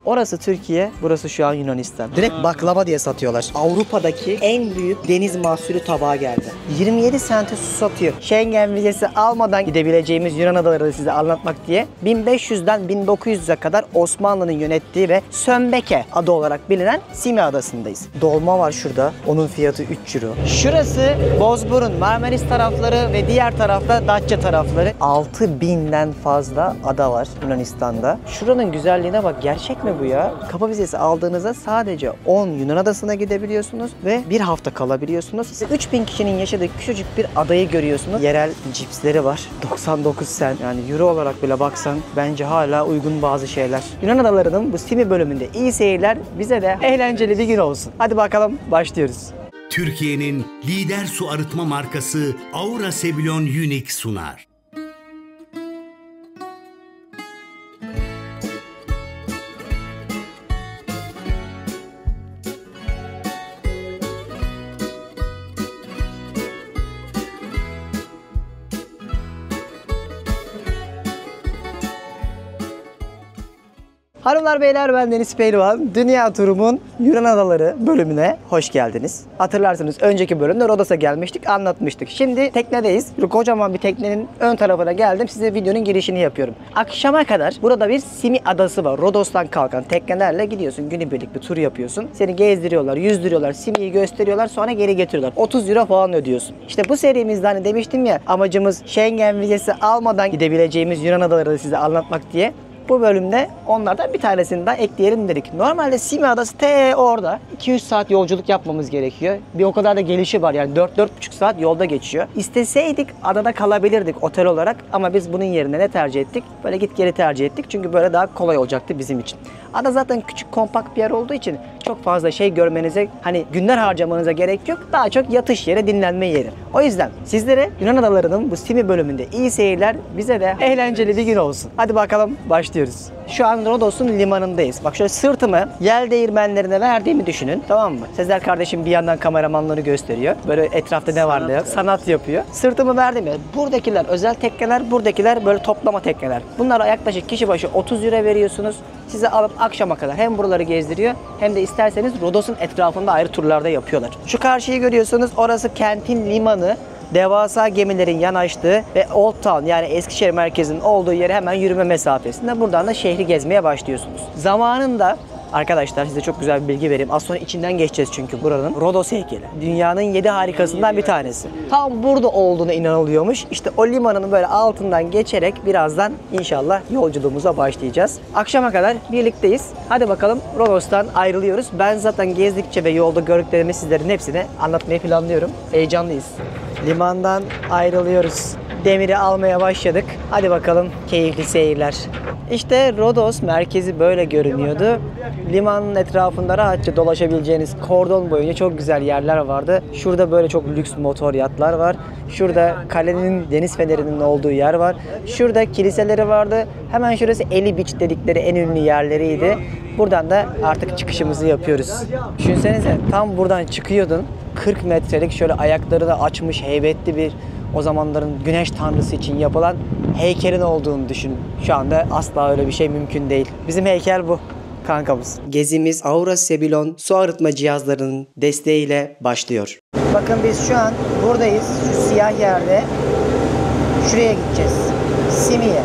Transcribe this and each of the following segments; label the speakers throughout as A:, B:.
A: Orası Türkiye, burası şu an Yunanistan. Direkt baklava diye satıyorlar. Avrupa'daki en büyük deniz mahsulü tabağı geldi. 27 sente su satıyor. Schengen vizesi almadan gidebileceğimiz Yunan adalarını size anlatmak diye 1500'den 1900'e kadar Osmanlı'nın yönettiği ve Sömbeke adı olarak bilinen Simi Adası'ndayız. Dolma var şurada. Onun fiyatı 3 euro. Şurası Bozburun, Marmaris tarafları ve diğer tarafta Datça tarafları. 6000'den fazla ada var Yunanistan'da. Şuranın güzelliğine bak. Gerçek mi bu ya? Kapı vizesi aldığınızda sadece 10 Yunan adasına gidebiliyorsunuz ve bir hafta kalabiliyorsunuz. 3000 kişinin yaşadığı küçücük bir adayı görüyorsunuz. Yerel cipsleri var. 99 sen. Yani euro olarak bile baksan bence hala uygun bazı şeyler. Yunan adalarının bu Simi bölümünde iyi seyirler. Bize de eğlenceli bir gün olsun. Hadi bakalım başlıyoruz.
B: Türkiye'nin lider su arıtma markası Aura Sebilon Unique sunar.
A: Hanımlar beyler, ben Deniz Pehlivan. Dünya turumun Yunan adaları bölümüne hoş geldiniz. Hatırlarsınız önceki bölümde Rodos'a gelmiştik, anlatmıştık. Şimdi teknedeyiz. Kocaman bir teknenin ön tarafına geldim. Size videonun girişini yapıyorum. Akşama kadar burada bir Simi adası var. Rodos'tan kalkan teknelerle gidiyorsun. Günübirlik bir tur yapıyorsun. Seni gezdiriyorlar, yüzdürüyorlar, Simi'yi gösteriyorlar, sonra geri getiriyorlar. 30 euro falan ödüyorsun. İşte bu serimizde hani demiştim ya, amacımız Schengen vizesi almadan gidebileceğimiz Yunan adalarını size anlatmak diye. Bu bölümde onlardan bir tanesini daha ekleyelim dedik. Normalde Simi Adası orada. 2-3 saat yolculuk yapmamız gerekiyor. Bir o kadar da gelişi var, yani 4-4,5 saat yolda geçiyor. İsteseydik adada kalabilirdik otel olarak ama biz bunun yerine ne tercih ettik? Böyle git geri tercih ettik çünkü böyle daha kolay olacaktı bizim için. Ada zaten küçük, kompakt bir yer olduğu için çok fazla şey görmenize, hani günler harcamanıza gerek yok. Daha çok yatış yeri, dinlenme yeri. O yüzden sizlere Yunan adalarının bu Simi bölümünde iyi seyirler, bize de eğlenceli bir gün olsun. Hadi bakalım başlıyoruz. Şu an Rodos'un limanındayız. Bak şöyle sırtımı yel değirmenlerine verdiğimi düşünün. Tamam mı? Sezer kardeşim bir yandan kameramanları gösteriyor. Böyle etrafta ne var ne yok. Sanat yapıyor. Sırtımı verdim ya. Buradakiler özel tekneler, buradakiler böyle toplama tekneler. Bunlara yaklaşık kişi başı 30 euro veriyorsunuz. Size alıp akşama kadar hem buraları gezdiriyor hem de isterseniz Rodos'un etrafında ayrı turlarda yapıyorlar. Şu karşıyı görüyorsunuz. Orası kentin limanı. Devasa gemilerin yanaştığı ve Old Town, yani Eskişehir merkezinin olduğu yere hemen yürüme mesafesinde. Buradan da şehri gezmeye başlıyorsunuz. Zamanında arkadaşlar size çok güzel bir bilgi vereyim. Az sonra içinden geçeceğiz çünkü buranın. Rodos heykeli. Dünyanın 7 harikasından bir tanesi. Tam burada olduğuna inanılıyormuş. İşte o limanın böyle altından geçerek birazdan inşallah yolculuğumuza başlayacağız. Akşama kadar birlikteyiz. Hadi bakalım, Rodos'tan ayrılıyoruz. Ben zaten gezdikçe ve yolda gördüklerimi sizlerin hepsini anlatmayı planlıyorum. Heyecanlıyız. Limandan ayrılıyoruz. Demiri almaya başladık. Hadi bakalım, keyifli seyirler. İşte Rodos merkezi böyle görünüyordu. Limanın etrafında rahatça dolaşabileceğiniz kordon boyunca çok güzel yerler vardı. Şurada böyle çok lüks motor yatlar var. Şurada kalenin, deniz fenerinin olduğu yer var. Şurada kiliseleri vardı. Hemen şurası Eli Beach dedikleri en ünlü yerleriydi. Buradan da artık çıkışımızı yapıyoruz. Düşünsenize, tam buradan çıkıyordun. 40 metrelik şöyle ayakları da açmış heybetli bir, o zamanların güneş tanrısı için yapılan heykelin olduğunu düşünün. Şu anda asla öyle bir şey mümkün değil. Bizim heykel bu kankamız. Gezimiz Aura Sebilon su arıtma cihazlarının desteğiyle başlıyor. Bakın biz şu an buradayız. Şu siyah yerde. Şuraya gideceğiz. Simi'ye.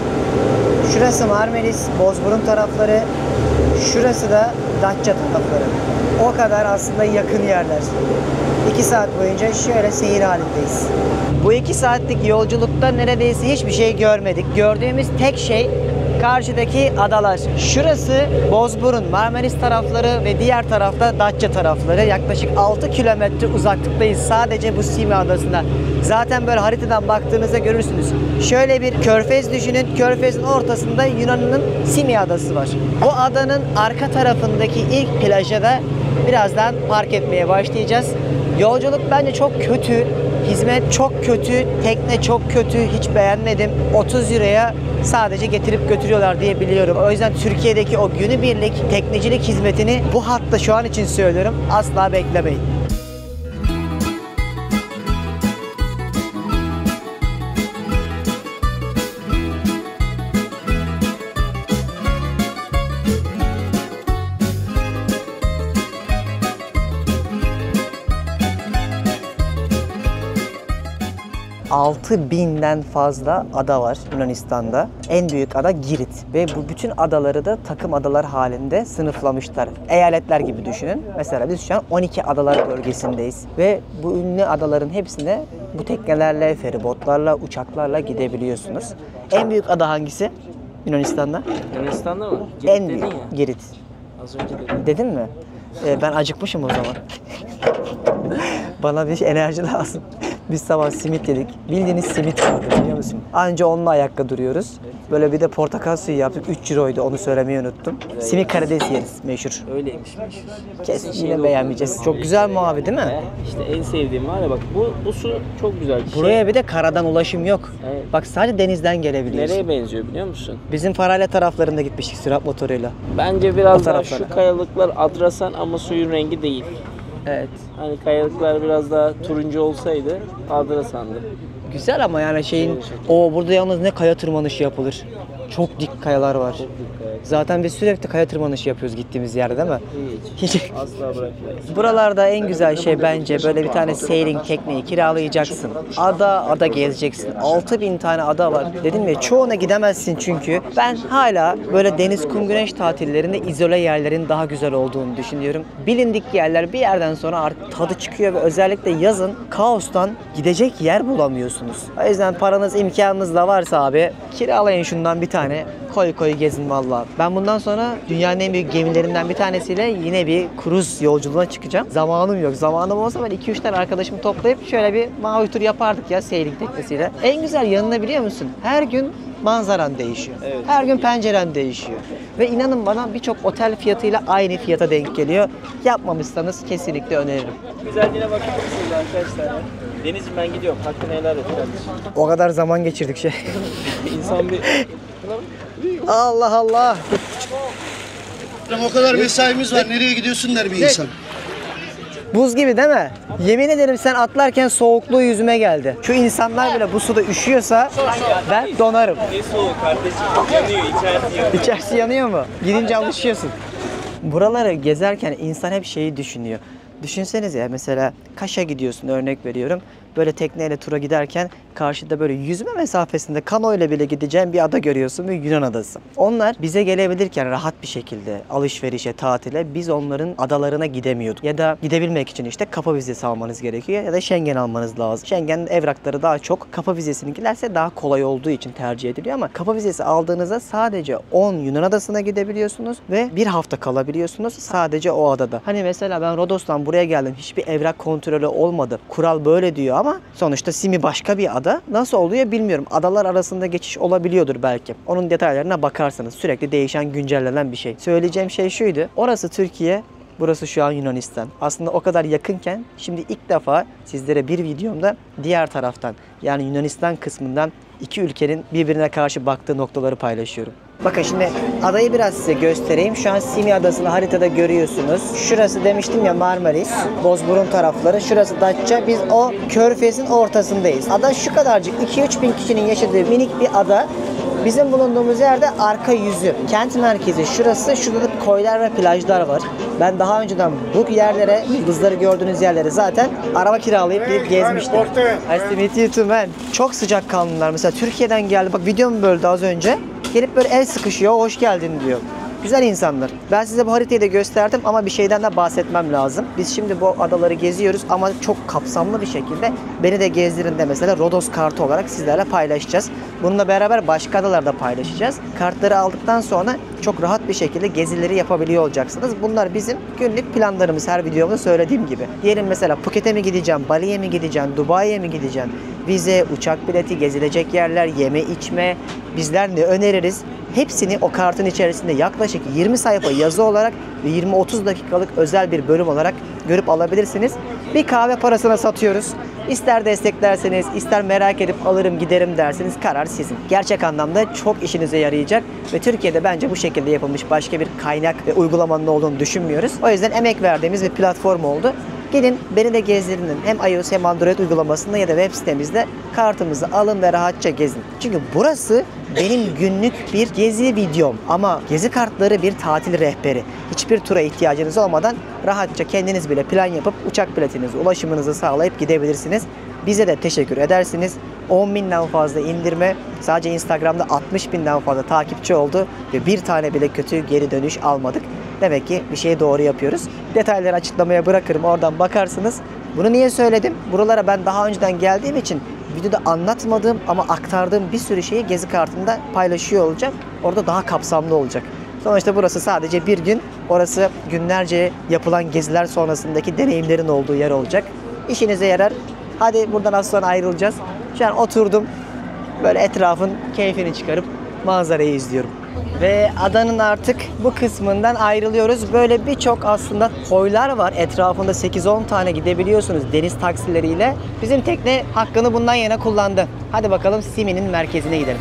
A: Şurası Marmaris, Bozburun tarafları. Şurası da Datça tarafları. O kadar aslında yakın yerler. 2 saat boyunca şöyle seyir halindeyiz. Bu 2 saatlik yolculukta neredeyse hiçbir şey görmedik. Gördüğümüz tek şey karşıdaki adalar. Şurası Bozburun, Marmaris tarafları ve diğer tarafta Datça tarafları. Yaklaşık 6 kilometre uzaklıktayız sadece bu Simi adasına. Zaten böyle haritadan baktığınızda görürsünüz. Şöyle bir körfez düşünün. Körfezin ortasında Yunan'ın Simi adası var. Bu adanın arka tarafındaki ilk plaja da birazdan park etmeye başlayacağız. Yolculuk bence çok kötü. Hizmet çok kötü. Tekne çok kötü. Hiç beğenmedim. 30 euroya sadece getirip götürüyorlar diye biliyorum. O yüzden Türkiye'deki o günübirlik teknecilik hizmetini bu hatta şu an için söylüyorum, asla beklemeyin. 6000'den fazla ada var Yunanistan'da. En büyük ada Girit ve bu bütün adaları da takım adalar halinde sınıflamışlar. Eyaletler gibi düşünün. Mesela biz şu an 12 adalar bölgesindeyiz ve bu ünlü adaların hepsine bu teknelerle, feribotlarla, uçaklarla gidebiliyorsunuz. En büyük ada hangisi Yunanistan'da?
C: Yunanistan'da mı?
A: En
C: Dedin
A: büyük
C: ya.
A: Girit.
C: Az önce dedin.
A: Dedin mi? Ben acıkmışım o zaman. Bana bir enerji lazım. Biz sabah simit yedik. Bildiğiniz simit vardı, biliyor musun? Anca onunla ayakta duruyoruz. Böyle bir de portakal suyu yaptık. 3 euroydu, onu söylemeyi unuttum. Simit karides yeriz meşhur.
C: Öyleymiş meşhur.
A: Kesin
C: Şeyde
A: yine beğenmeyeceğiz.
C: okudum.
A: Çok güzel mavi değil mi?
C: İşte en sevdiğim var ya bak bu su çok güzel bir şey.
A: Buraya bir de karadan ulaşım yok.
C: Evet.
A: Bak sadece denizden gelebiliyorsun.
C: Nereye benziyor biliyor musun?
A: Bizim Faralya taraflarında gitmiştik sürat motoruyla.
C: Bence biraz
A: O
C: daha
A: taraflara.
C: şu kayalıklar Adrasan ama suyun rengi değil.
A: Evet.
C: Hani kayalıklar biraz daha turuncu olsaydı Adrasan'dı.
A: Güzel ama yani şeyin... burada yalnız ne kaya tırmanışı yapılır. Çok dik kayalar var. Zaten biz sürekli kaya tırmanışı yapıyoruz gittiğimiz yerde değil mi?
C: Hiç.
A: Hiç.
C: Asla bırakmayız.
A: Buralarda en güzel şey bence böyle bir tane sailing tekneyi kiralayacaksın. Ada gezeceksin. 6000 tane ada var. Dedim ya çoğuna gidemezsin çünkü. Ben hala böyle deniz, kum, güneş tatillerinde izole yerlerin daha güzel olduğunu düşünüyorum. Bilindik yerler bir yerden sonra artık tadı çıkıyor ve özellikle yazın kaostan gidecek yer bulamıyorsunuz. O yüzden paranız, imkanınız da varsa abi kiralayın şundan bir tane. Koy gezin vallahi. Ben bundan sonra dünyanın en büyük gemilerinden bir tanesiyle yine bir kruz yolculuğuna çıkacağım. Zamanım yok. Zamanım olsa ben 2-3 tane arkadaşımı toplayıp şöyle bir mavi tur yapardık ya sailing teknesiyle. En güzel yanına biliyor musun? Her gün manzaran değişiyor.
C: Evet.
A: Her gün penceren değişiyor. Ve inanın bana birçok otel fiyatıyla aynı fiyata denk geliyor. Yapmamışsanız kesinlikle öneririm.
C: Güzelliğine bakar mısınız arkadaşlar? Deniz'im ben gidiyorum. Hakkını helal et kardeşim.
A: O kadar zaman geçirdik şey.
C: İnsan bir...
A: Allah Allah.
D: O kadar mesaimiz var. Nereye gidiyorsun der bir insan.
A: Buz gibi değil mi? Yemin ederim sen atlarken soğukluğu yüzüme geldi. Şu insanlar bile bu suda üşüyorsa ben donarım.
C: Ne soğuk kardeşim. Yanıyor içerisi yanıyor.
A: İçerisi yanıyor mu? Gidince alışıyorsun. Buraları gezerken insan hep şeyi düşünüyor. Düşünsenize ya mesela Kaş'a gidiyorsun örnek veriyorum. Böyle tekneyle tura giderken karşıda böyle yüzme mesafesinde kano ile bile gideceğin bir ada görüyorsun ve Yunan adası. Onlar bize gelebilirken rahat bir şekilde alışverişe, tatile biz onların adalarına gidemiyorduk. Ya da gidebilmek için işte kafa vizesi almanız gerekiyor ya da Schengen almanız lazım. Schengen evrakları daha çok kafa vizesininkilerse daha kolay olduğu için tercih ediliyor ama kafa vizesi aldığınızda sadece 10 Yunan adasına gidebiliyorsunuz ve bir hafta kalabiliyorsunuz sadece o adada. Hani mesela ben Rodos'tan buraya geldim. Hiçbir evrak kontrolü olmadı. Kural böyle diyor ama sonuçta Simi başka bir ada. Nasıl oluyor bilmiyorum. Adalar arasında geçiş olabiliyordur belki. Onun detaylarına bakarsanız sürekli değişen, güncellenen bir şey. Söyleyeceğim şey şuydu. Orası Türkiye, burası şu an Yunanistan. Aslında o kadar yakınken şimdi ilk defa sizlere bir videomda diğer taraftan yani Yunanistan kısmından iki ülkenin birbirine karşı baktığı noktaları paylaşıyorum. Bakın şimdi adayı biraz size göstereyim. Şu an Simi Adası'nı haritada görüyorsunuz. Şurası demiştim ya Marmaris, Bozburun tarafları. Şurası Datça. Biz o körfezin ortasındayız. Ada şu kadarcık 2-3 bin kişinin yaşadığı minik bir ada. Bizim bulunduğumuz yerde arka yüzü. Kent merkezi şurası. Şurada da koylar ve plajlar var. Ben daha önceden bu yerlere, yıldızları gördüğünüz yerlere zaten araba kiralayıp gidip gezmiştim. Nice to meet you too man. Çok sıcakkanlılar. Mesela Türkiye'den geldi. Bak videomu böldü az önce. Gelip böyle el sıkışıyor, hoş geldin diyor. Güzel insanlar. Ben size bu haritayı da gösterdim ama bir şeyden de bahsetmem lazım. Biz şimdi bu adaları geziyoruz ama çok kapsamlı bir şekilde beni de gezdirin de mesela Rodos kartı olarak sizlerle paylaşacağız. Bununla beraber başka adalarda paylaşacağız. Kartları aldıktan sonra çok rahat bir şekilde gezileri yapabiliyor olacaksınız. Bunlar bizim günlük planlarımız her videomda söylediğim gibi. Diyelim mesela Phuket'e mi gideceğim, Bali'ye mi gideceğim, Dubai'ye mi gideceğim? Vize, uçak bileti, gezilecek yerler, yeme içme, bizler ne öneririz? Hepsini o kartın içerisinde yaklaşık 20 sayfa yazı olarak ve 20-30 dakikalık özel bir bölüm olarak görüp alabilirsiniz. Bir kahve parasına satıyoruz. İster desteklerseniz, ister merak edip alırım giderim derseniz karar sizin. Gerçek anlamda çok işinize yarayacak ve Türkiye'de bence bu şekilde yapılmış başka bir kaynak ve uygulamanın olduğunu düşünmüyoruz. O yüzden emek verdiğimiz bir platform oldu. Gidin beni de gezdirin. Hem iOS hem Android uygulamasında ya da web sitemizde kartımızı alın ve rahatça gezin. Çünkü burası benim günlük bir gezi videom ama gezi kartları bir tatil rehberi. Hiçbir tura ihtiyacınız olmadan rahatça kendiniz bile plan yapıp uçak biletinizi, ulaşımınızı sağlayıp gidebilirsiniz. Bize de teşekkür edersiniz. 10.000'den fazla indirme, sadece Instagram'da 60.000'den fazla takipçi oldu ve bir tane bile kötü geri dönüş almadık. Demek ki bir şeyi doğru yapıyoruz. Detayları açıklamaya bırakırım, oradan bakarsınız. Bunu niye söyledim? Buralara ben daha önceden geldiğim için videoda anlatmadığım ama aktardığım bir sürü şeyi gezi kartında paylaşıyor olacağım. Orada daha kapsamlı olacak. Sonuçta burası sadece bir gün, orası günlerce yapılan geziler sonrasındaki deneyimlerin olduğu yer olacak. İşinize yarar. Hadi buradan az sonra ayrılacağız. Şu an oturdum. Böyle etrafın keyfini çıkarıp manzarayı izliyorum. Ve adanın artık bu kısmından ayrılıyoruz. Böyle birçok aslında koylar var. Etrafında 8-10 tane gidebiliyorsunuz deniz taksileriyle. Bizim tekne hakkını bundan yana kullandı. Hadi bakalım Simi'nin merkezine gidelim.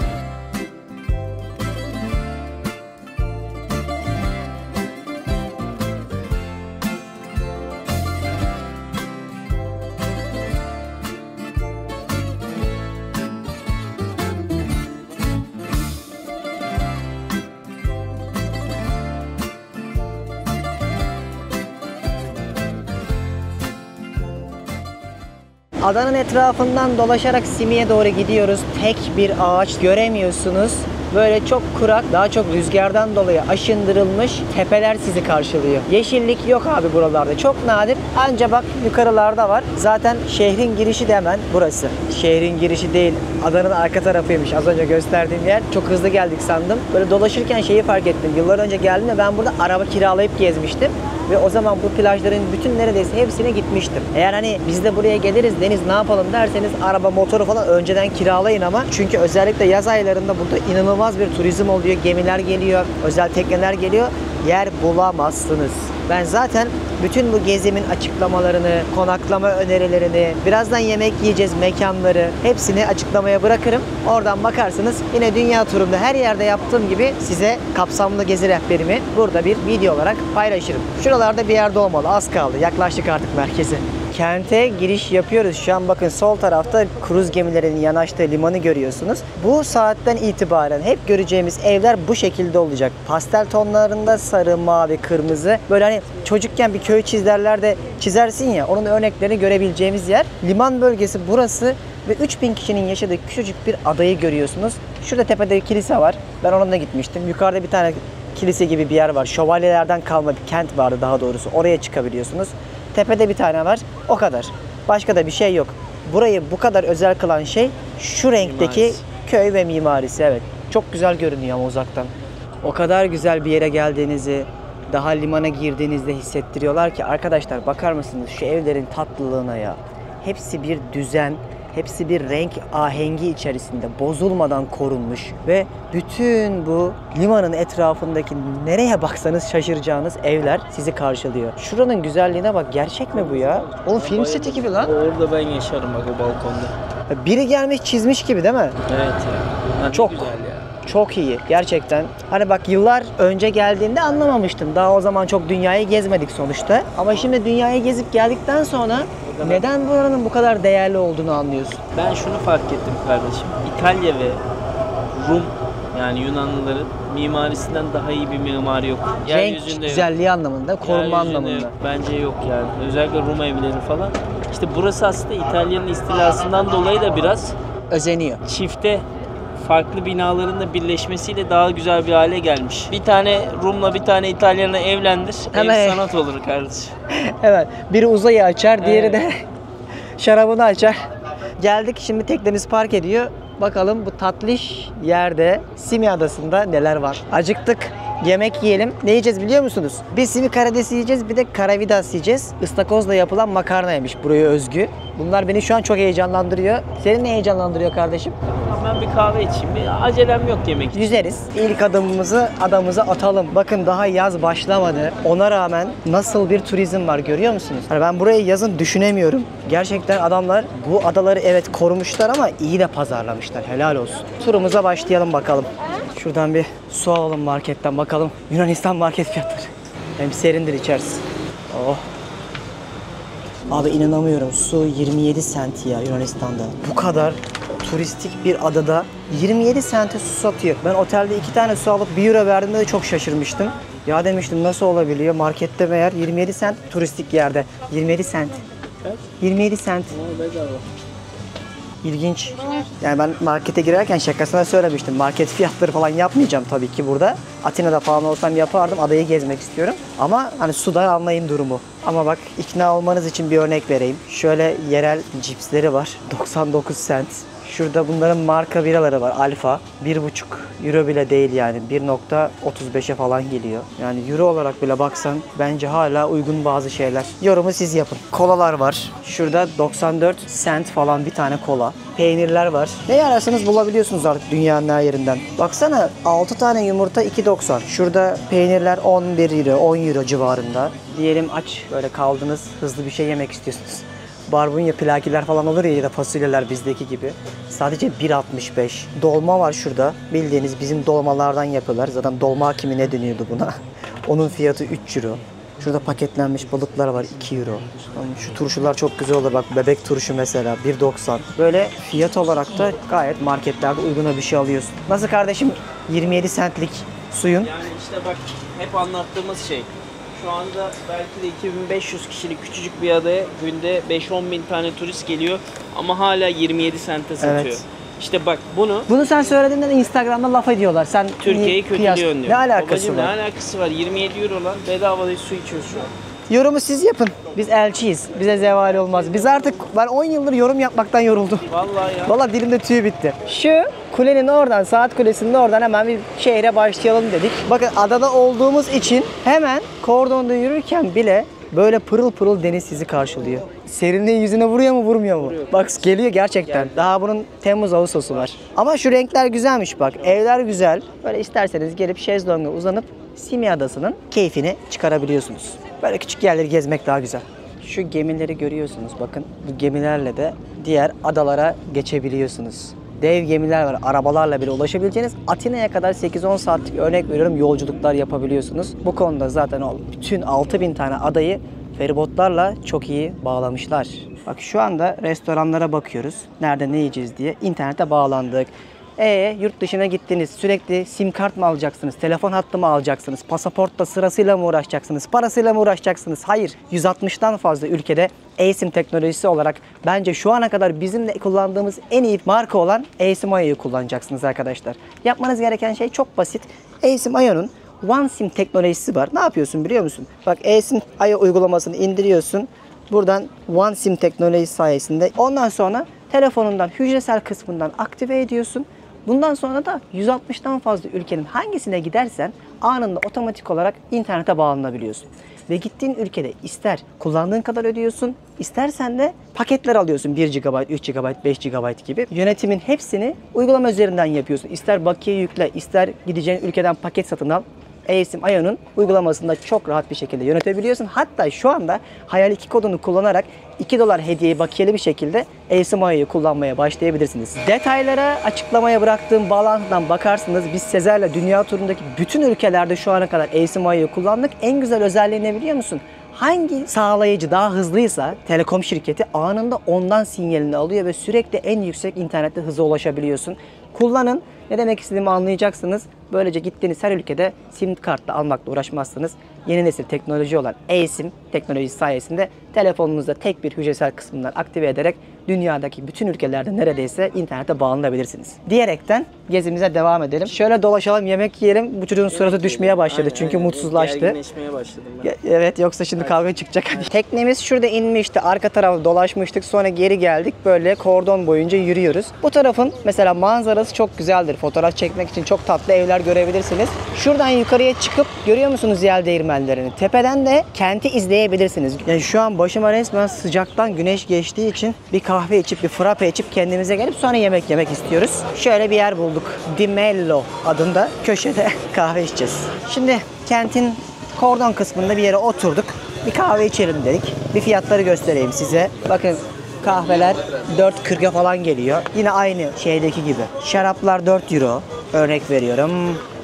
A: Adanın etrafından dolaşarak Simi'ye doğru gidiyoruz. Tek bir ağaç göremiyorsunuz. Böyle çok kurak, daha çok rüzgardan dolayı aşındırılmış tepeler sizi karşılıyor. Yeşillik yok abi buralarda. Çok nadir. Anca bak yukarılarda var. Zaten şehrin girişi de hemen burası. Şehrin girişi değil, adanın arka tarafıymış. Az önce gösterdiğim yer. Çok hızlı geldik sandım. Böyle dolaşırken şeyi fark ettim. Yıllar önce geldiğimde ben burada araba kiralayıp gezmiştim. Ve o zaman bu plajların bütün neredeyse hepsine gitmiştim. Eğer hani biz de buraya geliriz deniz ne yapalım derseniz araba motoru falan önceden kiralayın ama. Çünkü özellikle yaz aylarında burada inanılmaz bir turizm oluyor. Gemiler geliyor, özel tekneler geliyor. Yer bulamazsınız. Ben zaten bütün bu gezimin açıklamalarını, konaklama önerilerini, birazdan yemek yiyeceğiz mekanları hepsini açıklamaya bırakırım. Oradan bakarsınız. Yine dünya turumda her yerde yaptığım gibi size kapsamlı gezi rehberimi burada bir video olarak paylaşırım. Şuralarda bir yerde olmalı. Az kaldı. Yaklaştık artık merkeze. Kente giriş yapıyoruz. Şu an bakın sol tarafta kruz gemilerinin yanaştığı limanı görüyorsunuz. Bu saatten itibaren hep göreceğimiz evler bu şekilde olacak. Pastel tonlarında sarı, mavi, kırmızı. Böyle hani çocukken bir köy çizerler de çizersin ya, onun örneklerini görebileceğimiz yer. Liman bölgesi burası ve 3000 kişinin yaşadığı küçücük bir adayı görüyorsunuz. Şurada tepede bir kilise var. Ben onunla gitmiştim. Yukarıda bir tane kilise gibi bir yer var. Şövalyelerden kalma bir kent vardı daha doğrusu. Oraya çıkabiliyorsunuz. Tepede bir tane var. O kadar. Başka da bir şey yok. Burayı bu kadar özel kılan şey şu renkteki mimarisi. Köy ve mimarisi. Evet. Çok güzel görünüyor ama uzaktan. O kadar güzel bir yere geldiğinizi, daha limana girdiğinizde hissettiriyorlar ki arkadaşlar bakar mısınız şu evlerin tatlılığına ya. Hepsi bir düzen, hepsi bir renk ahengi içerisinde bozulmadan korunmuş ve bütün bu limanın etrafındaki nereye baksanız şaşıracağınız evler sizi karşılıyor. Şuranın güzelliğine bak, gerçek mi bu ya? Oğlum film seti gibi lan.
C: Orada ben yaşarım bak o balkonda.
A: Biri gelmiş çizmiş gibi değil mi?
C: Evet ya. Bunlar
A: Çok
C: güzel ya.
A: Çok iyi gerçekten. Hani bak yıllar önce geldiğimde anlamamıştım. Daha o zaman çok dünyayı gezmedik sonuçta. Ama şimdi dünyayı gezip geldikten sonra neden buranın bu kadar değerli olduğunu anlıyorsun.
C: Ben şunu fark ettim kardeşim. İtalya ve Rum yani Yunanlıların mimarisinden daha iyi bir mimari yok.
A: Renk güzelliği anlamında, korunma anlamında.
C: Yok. Bence yok yani. Özellikle Rum evleri falan. İşte burası aslında İtalya'nın istilasından dolayı da biraz
A: özeniyor.
C: Çifte farklı binaların da birleşmesiyle daha güzel bir hale gelmiş. Bir tane Rum'la bir tane İtalyan'la evlendir.
A: Hemen
C: ev sanat olur kardeşim.
A: Evet. Biri uzayı açar, diğeri de şarabını açar. Geldik, şimdi teknemiz park ediyor. Bakalım bu tatlış yerde Simi Adası'nda neler var. Acıktık. Yemek yiyelim. Ne yiyeceğiz biliyor musunuz? Bir simi karidesi yiyeceğiz, bir de karavidas yiyeceğiz. Istakozla yapılan makarnaymış buraya özgü. Bunlar beni şu an çok heyecanlandırıyor. Seni ne heyecanlandırıyor kardeşim?
C: Ben bir kahve içeyim. Bir acelem yok yemek için.
A: Yüzeriz. İlk adımımızı adamıza atalım. Bakın daha yaz başlamadı. Ona rağmen nasıl bir turizm var görüyor musunuz? Hani ben burayı yazın düşünemiyorum. Gerçekten adamlar bu adaları evet korumuşlar ama iyi de pazarlamışlar. Helal olsun. Turumuza başlayalım bakalım. Şuradan bir su alalım marketten bakalım. Yunanistan market fiyatları. Hem serindir içerisi. Oh. Abi inanamıyorum. Su 27 sent ya Yunanistan'da. Bu kadar turistik bir adada 27 sente su satıyor. Ben otelde 2 tane su alıp 1 euro verdiğimde de çok şaşırmıştım. Ya demiştim nasıl olabiliyor? Markette meğer 27 sent, turistik yerde 27 sent.
C: Kaç?
A: 27 sent.
C: Bedava.
A: İlginç. Yani ben markete girerken şakasına söylemiştim. Market fiyatları falan yapmayacağım tabii ki burada. Atina'da falan olsam yapardım. Adayı gezmek istiyorum. Ama hani suda anlayın durumu. Ama bak ikna olmanız için bir örnek vereyim. Şöyle yerel cipsleri var. 99 cent. Şurada bunların marka biraları var. Alfa. 1,5 euro bile değil yani. 1,35'e falan geliyor. Yani euro olarak bile baksan bence hala uygun bazı şeyler. Yorumu siz yapın. Kolalar var. Şurada 94 cent falan bir tane kola. Peynirler var. Ne ararsanız bulabiliyorsunuz artık dünyanın her yerinden. Baksana 6 tane yumurta 2,90. Şurada peynirler 11 euro, 10 euro civarında. Diyelim aç böyle kaldınız, hızlı bir şey yemek istiyorsunuz. Barbunya plakiler falan olur ya da fasulyeler bizdeki gibi. Sadece 1,65. Dolma var şurada. Bildiğiniz bizim dolmalardan yapıyorlar. Zaten dolma kimi ne deniyordu buna. Onun fiyatı 3 euro. Şurada paketlenmiş balıklar var 2 euro. Şu turşular çok güzel olur bak, bebek turşu mesela 1,90. Böyle fiyat olarak da gayet marketlerde uyguna bir şey alıyorsun. Nasıl kardeşim 27 centlik suyun?
C: Yani işte bak hep anlattığımız şey. Şu anda belki de 2500 kişilik küçücük bir adaya günde 5-10 bin tane turist geliyor ama hala 27 sente satıyor.
A: Evet.
C: İşte bak bunu
A: Sen söylediğinde de Instagram'da laf ediyorlar. Sen
C: Türkiye'yi kötülüyorsun diyor.
A: Ne alakası
C: Babacığım,
A: var?
C: ne alakası var? 27 euro lan bedava su içiyoruz şu an.
A: Yorumu siz yapın. Biz elçiyiz. Bize zeval olmaz. Biz artık ben 10 yıldır yorum yapmaktan yoruldum.
C: Vallahi ya.
A: Vallahi dilimde tüy bitti. Şu kulenin oradan, saat kulesinin oradan hemen bir şehre başlayalım dedik. Bakın adada olduğumuz için hemen kordonda yürürken bile böyle pırıl pırıl deniz sizi karşılıyor. Serinliği yüzüne vuruyor mu vurmuyor mu? Bak geliyor gerçekten. Daha bunun Temmuz Ağustos'u var. Ama şu renkler güzelmiş bak. Evler güzel. Böyle isterseniz gelip şezlonga uzanıp Simi Adası'nın keyfini çıkarabiliyorsunuz. Böyle küçük yerleri gezmek daha güzel. Şu gemileri görüyorsunuz bakın. Bu gemilerle de diğer adalara geçebiliyorsunuz. Dev gemiler var. Arabalarla bile ulaşabileceğiniz Atina'ya kadar 8-10 saatlik örnek veriyorum yolculuklar yapabiliyorsunuz. Bu konuda zaten o bütün 6000 tane adayı feribotlarla çok iyi bağlamışlar. Bak şu anda restoranlara bakıyoruz. Nerede ne yiyeceğiz diye. İnternete bağlandık. Yurt dışına gittiniz. Sürekli sim kart mı alacaksınız? Telefon hattı mı alacaksınız? Pasaportla sırasıyla mı uğraşacaksınız? Parasıyla mı uğraşacaksınız? Hayır. 160'tan fazla ülkede eSIM teknolojisi olarak bence şu ana kadar bizim de kullandığımız en iyi marka olan eSIM IO'yu kullanacaksınız arkadaşlar. Yapmanız gereken şey çok basit. eSIM IO'nun OneSIM teknolojisi var. Ne yapıyorsun biliyor musun? Bak eSIM IO uygulamasını indiriyorsun. Buradan OneSIM teknolojisi sayesinde ondan sonra telefonundan hücresel kısmından aktive ediyorsun. Bundan sonra da 160'tan fazla ülkenin hangisine gidersen anında otomatik olarak internete bağlanabiliyorsun. Ve gittiğin ülkede ister kullandığın kadar ödüyorsun, istersen de paketler alıyorsun. 1 GB, 3 GB, 5 GB gibi. Yönetimin hepsini uygulama üzerinden yapıyorsun. İster bakiye yükle, ister gideceğin ülkeden paket satın al. eSIM IO'nun uygulamasında çok rahat bir şekilde yönetebiliyorsun. Hatta şu anda Hayal 2 kodunu kullanarak $2 hediyeyi bakiyeli bir şekilde eSIM IO'yu kullanmaya başlayabilirsiniz. Detaylara açıklamaya bıraktığım bağlantıdan bakarsınız. Biz Sezer'le dünya turundaki bütün ülkelerde şu ana kadar eSIM IO'yu kullandık. En güzel özelliği ne biliyor musun? Hangi sağlayıcı daha hızlıysa telekom şirketi anında ondan sinyalini alıyor ve sürekli en yüksek internette hıza ulaşabiliyorsun. Kullanın. Ne demek istediğimi anlayacaksınız. Böylece gittiğiniz her ülkede sim kartla almakla uğraşmazsınız. Yeni nesil teknoloji olan eSIM teknolojisi sayesinde telefonunuzda tek bir hücresel kısmından aktive ederek dünyadaki bütün ülkelerde neredeyse internete bağlanabilirsiniz. Diyerekten gezimize devam edelim. Şöyle dolaşalım, yemek yiyelim. Bu çocuğun suratı düşmeye başladı çünkü mutsuzlaştı.
C: Gerginleşmeye başladım ben.
A: Evet, yoksa şimdi kavga çıkacak. Teknemiz şurada inmişti. Arka tarafta dolaşmıştık. Sonra geri geldik. Böyle kordon boyunca yürüyoruz. Bu tarafın mesela manzarası çok güzeldir. Fotoğraf çekmek için çok tatlı evler görebilirsiniz. Şuradan yukarıya çıkıp görüyor musunuz yel değirmenlerini? Tepeden de kenti izleyebilirsiniz. Yani şu an başıma resmen sıcaktan güneş geçtiği için bir kahve içip bir frappe içip kendimize gelip sonra yemek yemek istiyoruz. Şöyle bir yer bulduk. Di Mello adında köşede kahve içeceğiz. Şimdi kentin kordon kısmında bir yere oturduk. Bir kahve içelim dedik. Bir fiyatları göstereyim size. Bakın kahveler 4.40'a falan geliyor. Yine aynı şeydeki gibi. Şaraplar 4 euro. Örnek veriyorum.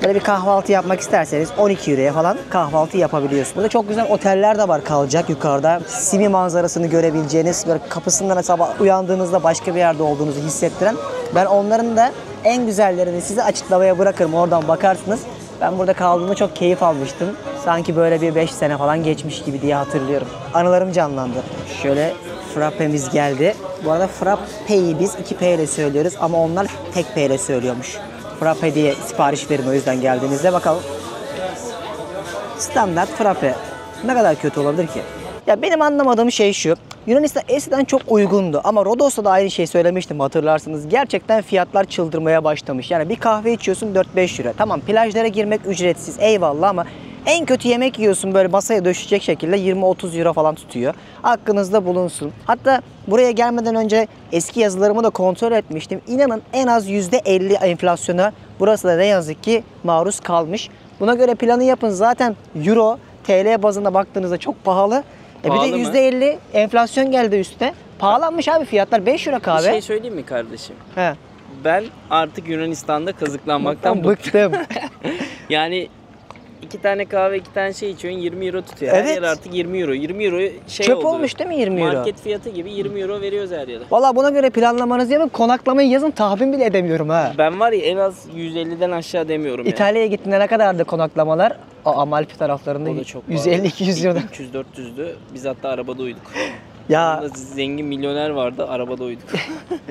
A: Böyle bir kahvaltı yapmak isterseniz 12 euroya falan kahvaltı yapabiliyorsunuz. Burada çok güzel oteller de var kalacak yukarıda. Simi manzarasını görebileceğiniz, böyle kapısından sabah uyandığınızda başka bir yerde olduğunuzu hissettiren. Ben onların da en güzellerini size açıklamaya bırakırım. Oradan bakarsınız. Ben burada kaldığımda çok keyif almıştım. Sanki böyle bir 5 sene falan geçmiş gibi diye hatırlıyorum. Anılarım canlandı. Şöyle Frappemiz geldi. Bu arada Frappe'yi biz 2P ile söylüyoruz ama onlar tek P ile söylüyormuş. Frappe diye sipariş verin o yüzden geldiğinizde bakalım. Standart Frappe. Ne kadar kötü olabilir ki? Ya benim anlamadığım şey şu. Yunanistan eskiden çok uygundu ama Rodos'ta da aynı şeyi söylemiştim hatırlarsınız. Gerçekten fiyatlar çıldırmaya başlamış. Yani bir kahve içiyorsun 4-5 euro. Tamam plajlara girmek ücretsiz eyvallah ama en kötü yemek yiyorsun böyle masaya döşecek şekilde 20-30 euro falan tutuyor. Aklınızda bulunsun. Hatta buraya gelmeden önce eski yazılarımı da kontrol etmiştim. İnanın en az %50 enflasyona burası da ne yazık ki maruz kalmış. Buna göre planı yapın. Zaten euro, TL bazında baktığınızda çok pahalı. Bir de %50 enflasyon geldi üstüne. Pahalanmış abi fiyatlar. 5 euro kahve.
C: Bir şey söyleyeyim mi kardeşim?
A: He.
C: Ben artık Yunanistan'da kazıklanmaktan
A: bıktım.
C: Yani 2 tane kahve 2 tane şey içiyorsun 20 euro tutuyor.
A: Evet.
C: Her yer artık 20 euro. 20 euro şey
A: Çöp
C: oldu.
A: olmuş değil mi 20 euro?
C: Market fiyatı gibi 20 euro veriyoruz her yere.
A: Valla buna göre planlamanızı yapın. Konaklamayı yazın tahmin bile edemiyorum ha.
C: Ben var ya en az 150'den aşağı demiyorum
A: İtalya'ya gittiğinde ne kadardı konaklamalar? Amalfi taraflarında
C: O da çok
A: 150-200 euro.
C: 300-400'dü. Biz hatta arabada uyuduk.
A: Ya
C: Orada zengin milyoner vardı. Arabada uyuduk.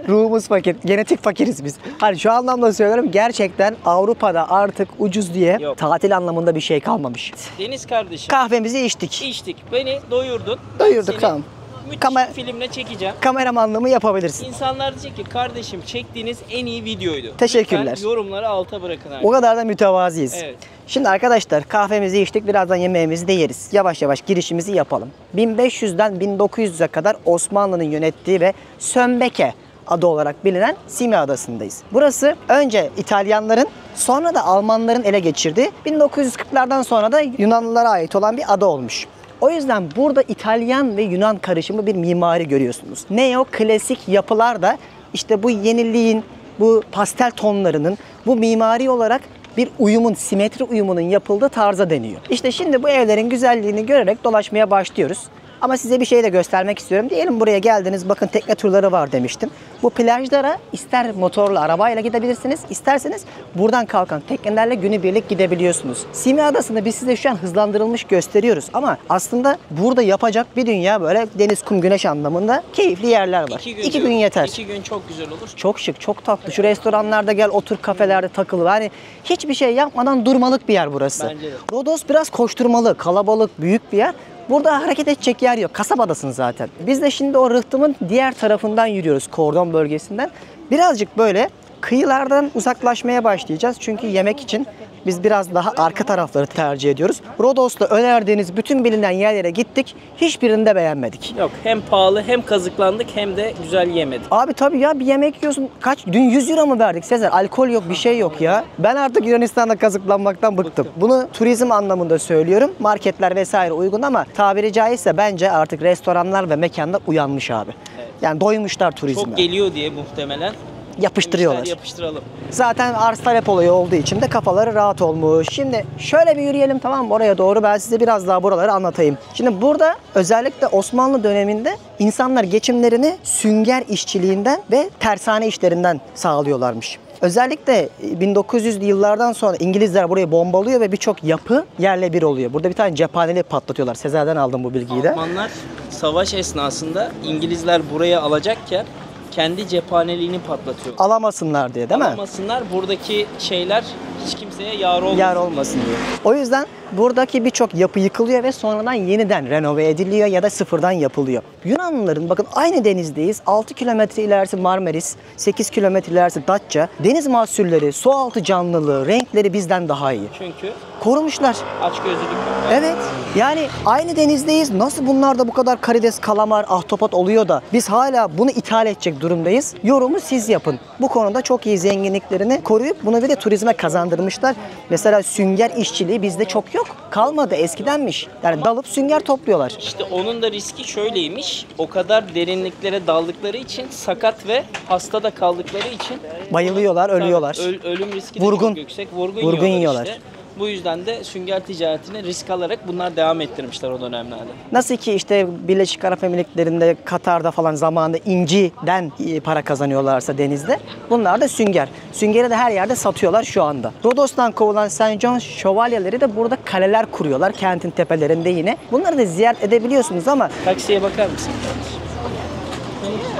A: ruhumuz fakir, genetik fakiriz biz. Hani şu anlamda söylüyorum gerçekten Avrupa'da artık ucuz diye
C: Yok.
A: tatil anlamında bir şey kalmamış.
C: Deniz kardeşim.
A: Kahvemizi içtik.
C: İçtik. Beni doyurdun.
A: Doyurduk,
C: Seni
A: tamam.
C: Müthiş bir filmle çekeceğim.
A: Kameramanlığımı yapabilirsin.
C: İnsanlar diyecek ki kardeşim çektiğiniz en iyi videoydu.
A: Teşekkürler.
C: Lütfen yorumları alta bırakın
A: O
C: artık.
A: kadar da mütevaziyiz.
C: Evet.
A: Şimdi arkadaşlar kahvemizi içtik. Birazdan yemeğimizi de yeriz. Yavaş yavaş girişimizi yapalım. 1500'den 1900'e kadar Osmanlı'nın yönettiği ve Sömbeke adı olarak bilinen Simi Adası'ndayız. Burası önce İtalyanların sonra da Almanların ele geçirdiği 1940'lardan sonra da Yunanlılara ait olan bir ada olmuş. O yüzden burada İtalyan ve Yunan karışımı bir mimari görüyorsunuz. Neoklasik yapılar da işte bu yeniliğin, bu pastel tonlarının, bu mimari olarak bir uyumun, simetri uyumunun yapıldığı tarza deniyor. İşte şimdi bu evlerin güzelliğini görerek dolaşmaya başlıyoruz. Ama size bir şey de göstermek istiyorum. Diyelim buraya geldiniz, bakın tekne turları var demiştim. Bu plajlara ister motorla, arabayla gidebilirsiniz, isterseniz buradan kalkan teknelerle günübirlik gidebiliyorsunuz. Simi Adası'nda biz size şu an hızlandırılmış gösteriyoruz ama aslında burada yapacak bir dünya böyle deniz, kum, güneş anlamında keyifli yerler var. 2 gün yeter.
C: 2 gün çok güzel olur.
A: Çok şık, çok tatlı. Şu restoranlarda gel, otur kafelerde takıl. Yani hiçbir şey yapmadan durmalık bir yer burası.
C: Bence de.
A: Rodos biraz koşturmalı, kalabalık, büyük bir yer. Burada hareket edecek yer yok. Kasabadasın zaten. Biz de şimdi o rıhtımın diğer tarafından yürüyoruz. Kordon bölgesinden. Birazcık böyle kıyılardan uzaklaşmaya başlayacağız. Çünkü yemek için biz biraz daha arka tarafları tercih ediyoruz. Rodos'ta önerdiğiniz bütün bilinen yerlere gittik. Hiçbirini de beğenmedik.
C: Yok hem pahalı hem kazıklandık hem de güzel yemedik.
A: Abi tabii ya bir yemek yiyorsun. Kaç? Dün 100 euro mu verdik Sezer? Alkol yok, bir şey yok ya. Ben artık Yunanistan'da kazıklanmaktan bıktım. Bunu turizm anlamında söylüyorum. Marketler vesaire uygun ama tabiri caizse bence artık restoranlar ve mekanlar uyanmış abi.
C: Evet.
A: Yani doymuşlar turizme.
C: Çok geliyor diye muhtemelen
A: Yapıştırıyorlar.
C: demişler, yapıştıralım.
A: Zaten arz talep olayı olduğu için de kafaları rahat olmuş. Şimdi şöyle bir yürüyelim, tamam mı? Oraya doğru ben size biraz daha buraları anlatayım. Şimdi burada özellikle Osmanlı döneminde insanlar geçimlerini sünger işçiliğinden ve tersane işlerinden sağlıyorlarmış. Özellikle 1900'lü yıllardan sonra İngilizler burayı bombalıyor ve birçok yapı yerle bir oluyor. Burada bir tane cephaneli patlatıyorlar. Sezer'den aldım bu bilgiyi de.
C: Almanlar savaş esnasında İngilizler buraya alacakken kendi cephaneliğini patlatıyor.
A: Alamasınlar diye değil mi?
C: Alamasınlar, buradaki şeyler hiç kimseye yar olmasın.
A: Yer olmasın diye. O yüzden buradaki birçok yapı yıkılıyor ve sonradan yeniden renove ediliyor ya da sıfırdan yapılıyor. Yunanlıların bakın aynı denizdeyiz. 6 kilometre ilerisi Marmaris, 8 kilometre ilerisi Datça. Deniz mahsulleri, su altı canlılığı, renkleri bizden daha iyi.
C: Çünkü
A: Korumuşlar.
C: açgözlülük yok.
A: Evet. Yani aynı denizdeyiz. Nasıl bunlarda bu kadar karides, kalamar, ahtapot oluyor da biz hala bunu ithal edecek durumdayız? Yorumu siz yapın. Bu konuda çok iyi zenginliklerini koruyup bunu bir de turizme kazandırmışlar. Mesela sünger işçiliği bizde çok yok. Kalmadı, eskidenmiş. Yani dalıp sünger topluyorlar.
C: İşte onun da riski şöyleymiş. O kadar derinliklere daldıkları için sakat ve hasta da kaldıkları için
A: Bayılıyorlar, ölüyorlar.
C: Ölüm riski de
A: Vurgun.
C: çok yüksek. Vurgun
A: Vurgun
C: yiyorlar
A: yiyorlar.
C: işte. Bu yüzden de sünger ticaretine risk alarak bunlar devam ettirmişler o dönemlerde.
A: Nasıl ki işte Birleşik Arap Emirlikleri'nde, Katar'da falan zamanında inciden para kazanıyorlarsa denizde, bunlar da sünger. Süngeri de her yerde satıyorlar şu anda. Rodos'tan kovulan St. John şövalyeleri de burada kaleler kuruyorlar kentin tepelerinde yine. Bunları da ziyaret edebiliyorsunuz ama
C: Taksiye bakar mısın kardeşim?